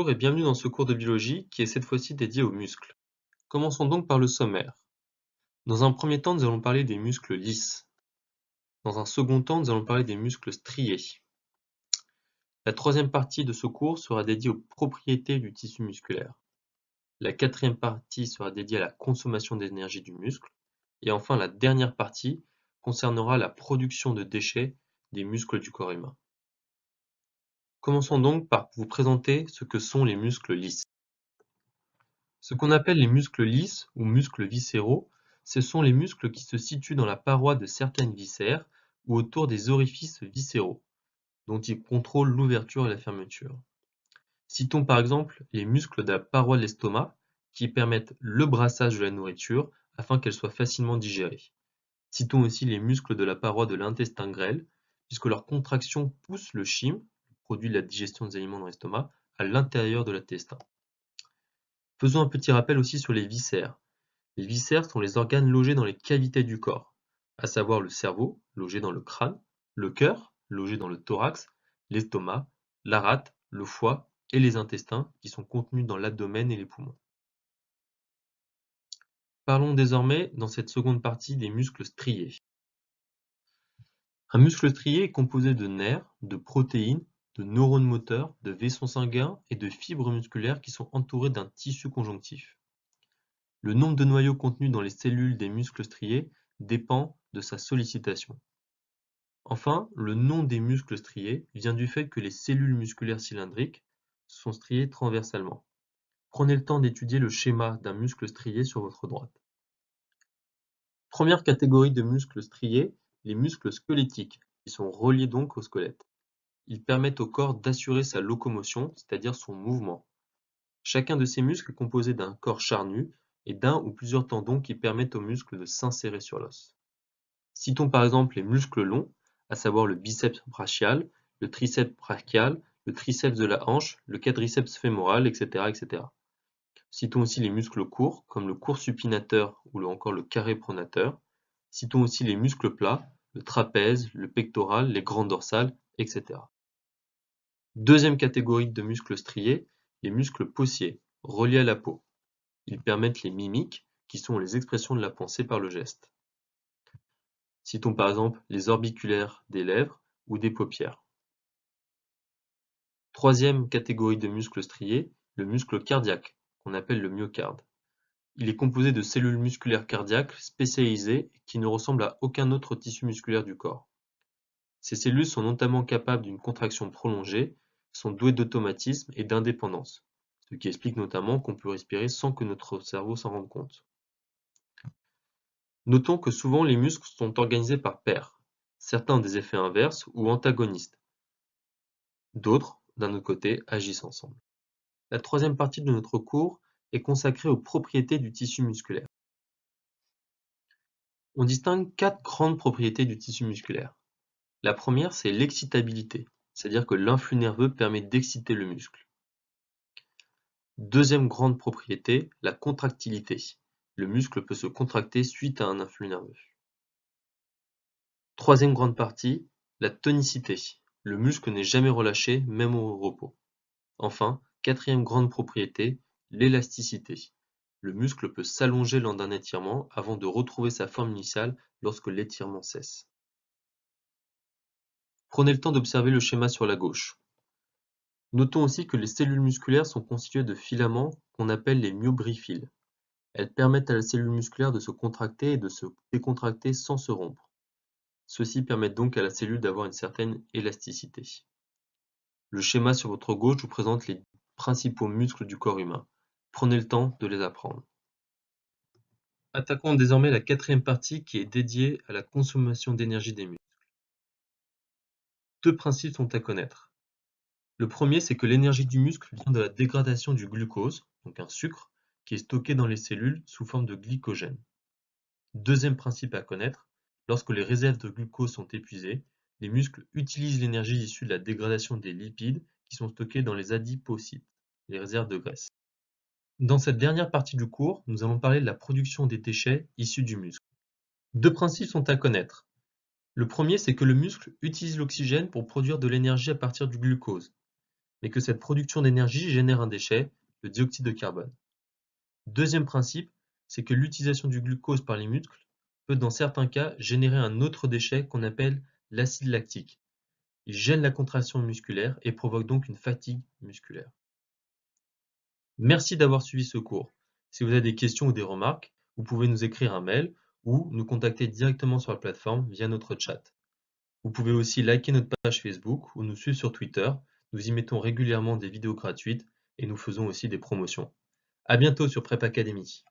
Bonjour et bienvenue dans ce cours de biologie qui est cette fois-ci dédié aux muscles. Commençons donc par le sommaire. Dans un premier temps, nous allons parler des muscles lisses. Dans un second temps, nous allons parler des muscles striés. La troisième partie de ce cours sera dédiée aux propriétés du tissu musculaire. La quatrième partie sera dédiée à la consommation d'énergie du muscle. Et enfin, la dernière partie concernera la production de déchets des muscles du corps humain. Commençons donc par vous présenter ce que sont les muscles lisses. Ce qu'on appelle les muscles lisses ou muscles viscéraux, ce sont les muscles qui se situent dans la paroi de certaines viscères ou autour des orifices viscéraux, dont ils contrôlent l'ouverture et la fermeture. Citons par exemple les muscles de la paroi de l'estomac, qui permettent le brassage de la nourriture afin qu'elle soit facilement digérée. Citons aussi les muscles de la paroi de l'intestin grêle, puisque leur contraction pousse le chyme, le produit de la digestion des aliments dans l'estomac, à l'intérieur de l'intestin. Faisons un petit rappel aussi sur les viscères. Les viscères sont les organes logés dans les cavités du corps, à savoir le cerveau, logé dans le crâne, le cœur, logé dans le thorax, l'estomac, la rate, le foie et les intestins qui sont contenus dans l'abdomen et les poumons. Parlons désormais dans cette seconde partie des muscles striés. Un muscle strié est composé de nerfs, de protéines, de neurones moteurs, de vaisseaux sanguins et de fibres musculaires qui sont entourés d'un tissu conjonctif. Le nombre de noyaux contenus dans les cellules des muscles striés dépend de sa sollicitation. Enfin, le nom des muscles striés vient du fait que les cellules musculaires cylindriques sont striées transversalement. Prenez le temps d'étudier le schéma d'un muscle strié sur votre droite. Première catégorie de muscles striés, les muscles squelettiques, qui sont reliés donc au squelette. Ils permettent au corps d'assurer sa locomotion, c'est-à-dire son mouvement. Chacun de ces muscles est composé d'un corps charnu et d'un ou plusieurs tendons qui permettent aux muscles de s'insérer sur l'os. Citons par exemple les muscles longs, à savoir le biceps brachial, le triceps brachial, le triceps de la hanche, le quadriceps fémoral, etc., etc. Citons aussi les muscles courts, comme le court supinateur ou encore le carré pronateur. Citons aussi les muscles plats, le trapèze, le pectoral, les grandes dorsales, etc. Deuxième catégorie de muscles striés, les muscles possiers, reliés à la peau. Ils permettent les mimiques, qui sont les expressions de la pensée par le geste. Citons par exemple les orbiculaires des lèvres ou des paupières. Troisième catégorie de muscles striés, le muscle cardiaque, qu'on appelle le myocarde. Il est composé de cellules musculaires cardiaques spécialisées qui ne ressemblent à aucun autre tissu musculaire du corps. Ces cellules sont notamment capables d'une contraction prolongée, sont douées d'automatisme et d'indépendance, ce qui explique notamment qu'on peut respirer sans que notre cerveau s'en rende compte. Notons que souvent les muscles sont organisés par paires, certains ont des effets inverses ou antagonistes, d'autres, d'un autre côté, agissent ensemble. La troisième partie de notre cours est consacrée aux propriétés du tissu musculaire. On distingue 4 grandes propriétés du tissu musculaire. La première, c'est l'excitabilité, c'est-à-dire que l'influx nerveux permet d'exciter le muscle. Deuxième grande propriété, la contractilité. Le muscle peut se contracter suite à un influx nerveux. Troisième grande partie, la tonicité. Le muscle n'est jamais relâché, même au repos. Enfin, quatrième grande propriété, l'élasticité. Le muscle peut s'allonger lors d'un étirement avant de retrouver sa forme initiale lorsque l'étirement cesse. Prenez le temps d'observer le schéma sur la gauche. Notons aussi que les cellules musculaires sont constituées de filaments qu'on appelle les myobriphiles. Elles permettent à la cellule musculaire de se contracter et de se décontracter sans se rompre. Ceci permet donc à la cellule d'avoir une certaine élasticité. Le schéma sur votre gauche vous présente les principaux muscles du corps humain. Prenez le temps de les apprendre. Attaquons désormais la quatrième partie qui est dédiée à la consommation d'énergie des muscles. Deux principes sont à connaître. Le premier, c'est que l'énergie du muscle vient de la dégradation du glucose, donc un sucre, qui est stocké dans les cellules sous forme de glycogène. Deuxième principe à connaître, lorsque les réserves de glucose sont épuisées, les muscles utilisent l'énergie issue de la dégradation des lipides qui sont stockés dans les adipocytes, les réserves de graisse. Dans cette dernière partie du cours, nous allons parler de la production des déchets issus du muscle. Deux principes sont à connaître. Le premier, c'est que le muscle utilise l'oxygène pour produire de l'énergie à partir du glucose. mais que cette production d'énergie génère un déchet, le dioxyde de carbone. Deuxième principe, c'est que l'utilisation du glucose par les muscles peut dans certains cas générer un autre déchet qu'on appelle l'acide lactique. Il gêne la contraction musculaire et provoque donc une fatigue musculaire. Merci d'avoir suivi ce cours. Si vous avez des questions ou des remarques, vous pouvez nous écrire un mail ou nous contacter directement sur la plateforme via notre chat. Vous pouvez aussi liker notre page Facebook ou nous suivre sur Twitter. Nous y mettons régulièrement des vidéos gratuites et nous faisons aussi des promotions. À bientôt sur Prep Academy.